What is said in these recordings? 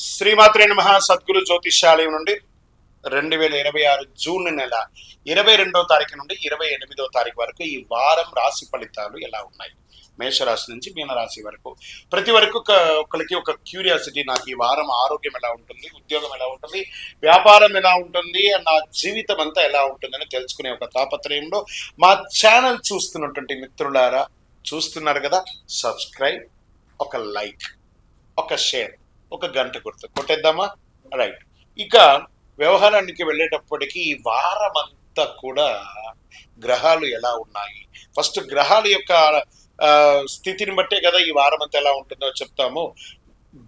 శ్రీమాత్రే నమః. సద్గురు జ్యోతిష్యాలయం నుండి 2026 జూన్ నెల 22వ తారీఖు నుండి 28వ తారీఖు వరకు ఈ వారం రాశి ఫలితాలు ఎలా ఉన్నాయి, మేషరాశి నుంచి మీనరాశి వరకు. ప్రతి వరకు ఒకరికి ఒక క్యూరియాసిటీ, నాకు ఈ వారం ఆరోగ్యం ఎలా ఉంటుంది, ఉద్యోగం ఎలా ఉంటుంది, వ్యాపారం ఎలా ఉంటుంది, నా జీవితం అంతా ఎలా ఉంటుందని తెలుసుకునే ఒక తాపత్రయంలో మా ఛానల్ చూస్తున్నటువంటి మిత్రులారా, చూస్తున్నారు కదా, సబ్స్క్రైబ్, ఒక లైక్, ఒక షేర్, ఒక గంట గుర్తు కొట్టేద్దామా? రైట్. ఇక వ్యవహారానికి వెళ్ళేటప్పటికి ఈ వారం అంతా కూడా గ్రహాలు ఎలా ఉన్నాయి, ఫస్ట్ గ్రహాల యొక్క స్థితిని బట్టే కదా ఈ వారం అంతా ఎలా ఉంటుందో చెప్తాము.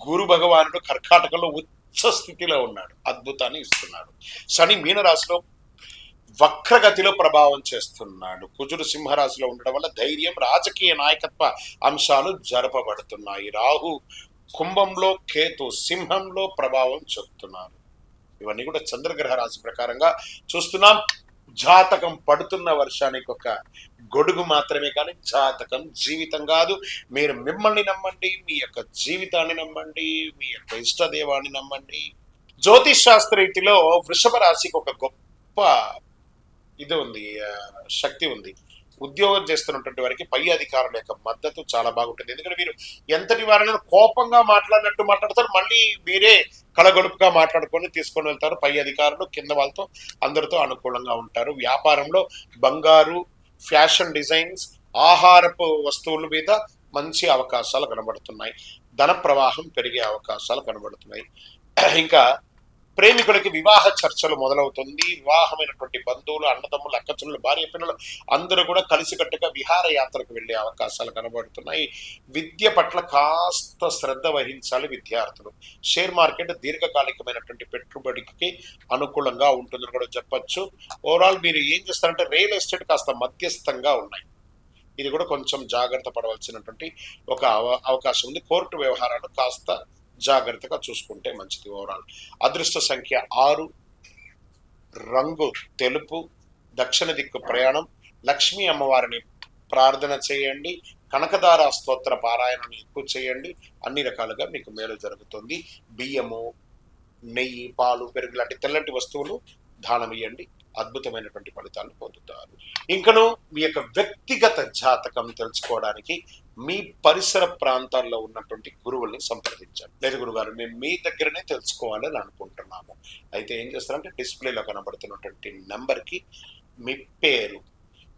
గురు భగవానుడు కర్కాటకంలో ఉచ్చ స్థితిలో ఉన్నాడు, అద్భుతాన్ని ఇస్తున్నాడు. శని మీనరాశిలో వక్రగతిలో ప్రభావం చేస్తున్నాడు. కుజుడు సింహరాశిలో ఉండడం వల్ల ధైర్యం, రాజకీయ నాయకత్వ అంశాలు జరపబడుతున్నాయి. రాహు కుంభంలో, కేతు సింహంలో ప్రభావం చూపుతున్నారు. ఇవన్నీ కూడా చంద్రగ్రహ రాశి ప్రకారంగా చూస్తున్నాం. జాతకం పడుతున్న వర్షానికి ఒక గొడుగు మాత్రమే, కానీ జాతకం జీవితం కాదు. మీరు మిమ్మల్ని నమ్మండి, మీ యొక్క జీవితాన్ని నమ్మండి, మీ యొక్క ఇష్టదేవాన్ని నమ్మండి. జ్యోతిష్ శాస్త్ర రీతిలో వృషభ రాశికి ఒక గొప్ప ఇది ఉంది, శక్తి ఉంది. ఉద్యోగం చేస్తున్నటువంటి వారికి పై అధికారుల యొక్క మద్దతు చాలా బాగుంటుంది. ఎందుకంటే మీరు ఎంతటి వారైనా కోపంగా మాట్లాడినట్టు మాట్లాడతారు, మళ్ళీ మీరే కలగొలుపుగా మాట్లాడుకొని తీసుకొని వెళ్తారు. పై అధికారులు కింద వాళ్ళతో అందరితో అనుకూలంగా ఉంటారు. వ్యాపారంలో బంగారు, ఫ్యాషన్ డిజైన్స్, ఆహారపు వస్తువుల మీద మంచి అవకాశాలు కనబడుతున్నాయి. ధన ప్రవాహం పెరిగే అవకాశాలు కనబడుతున్నాయి. ఇంకా ప్రేమికులకి వివాహ చర్చలు మొదలవుతుంది. వివాహమైనటువంటి బంధువులు, అన్నదమ్ములు, అక్కచెల్లెలు, భార్య పిల్లలు అందరూ కూడా కలిసికట్టుగా విహారయాత్రకు వెళ్ళే అవకాశాలు కనబడుతున్నాయి. విద్య పట్ల కాస్త శ్రద్ధ వహించాలి విద్యార్థులు. షేర్ మార్కెట్ దీర్ఘకాలికమైనటువంటి పెట్టుబడికి అనుకూలంగా ఉంటుందని కూడా చెప్పచ్చు. ఓవరాల్ మీరు ఏం చేస్తారంటే రియల్ ఎస్టేట్ కాస్త మధ్యస్థంగా ఉన్నాయి, ఇది కూడా కొంచెం జాగ్రత్త పడవలసినటువంటి ఒక అవకాశం ఉంది. కోర్టు వ్యవహారాలు కాస్త జాగ్రత్తగా చూసుకుంటే మంచిది. ఓవరాల్ అదృష్ట సంఖ్య 6, రంగు తెలుపు, దక్షిణ దిక్కు ప్రయాణం, లక్ష్మీ అమ్మవారిని ప్రార్థన చేయండి, కనకదార స్తోత్ర పారాయణను ఎక్కువ చేయండి. అన్ని రకాలుగా మీకు మేలు జరుగుతుంది. బియ్యము, నెయ్యి, పాలు, పెరుగు లాంటి తెల్లటి వస్తువులు దానం ఇవ్వండి, అద్భుతమైనటువంటి ఫలితాలు పొందుతారు. ఇంకను మీ యొక్క వ్యక్తిగత జాతకం తెలుసుకోవడానికి మీ పరిసర ప్రాంతాల్లో ఉన్నటువంటి గురువుల్ని సంప్రదించండి. లేదు గురుగారు, మేము మీ దగ్గరనే తెలుసుకోవాలని అనుకుంటున్నాము, అయితే ఏం చేస్తారంటే డిస్ప్లేలో కనబడుతున్నటువంటి నెంబర్కి మీ పేరు,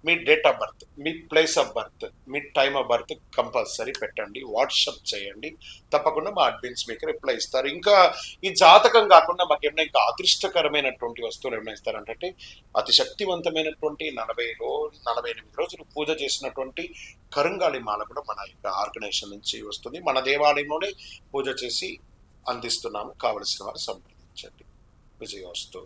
మీ డేట్ ఆఫ్ బర్త్, మీ ప్లేస్ ఆఫ్ బర్త్, మీ టైమ్ ఆఫ్ బర్త్ కంపల్సరీ పెట్టండి, వాట్సప్ చేయండి. తప్పకుండా మా అడ్మిన్స్ మీకు రిప్లై ఇస్తారు. ఇంకా ఈ జాతకం కాకుండా మాకు ఏమైనా ఇంకా అదృష్టకరమైనటువంటి వస్తువులు ఏమైనా ఇస్తారంటే అతి శక్తివంతమైనటువంటి 48 రోజులు పూజ చేసినటువంటి కరుంగాళి మాల కూడా మన యొక్క ఆర్గనైజేషన్ నుంచి వస్తుంది. మన దేవాలయంలోనే పూజ చేసి అందిస్తున్నాము. కావలసిన వారు సంప్రదించండి. విజయోస్తు.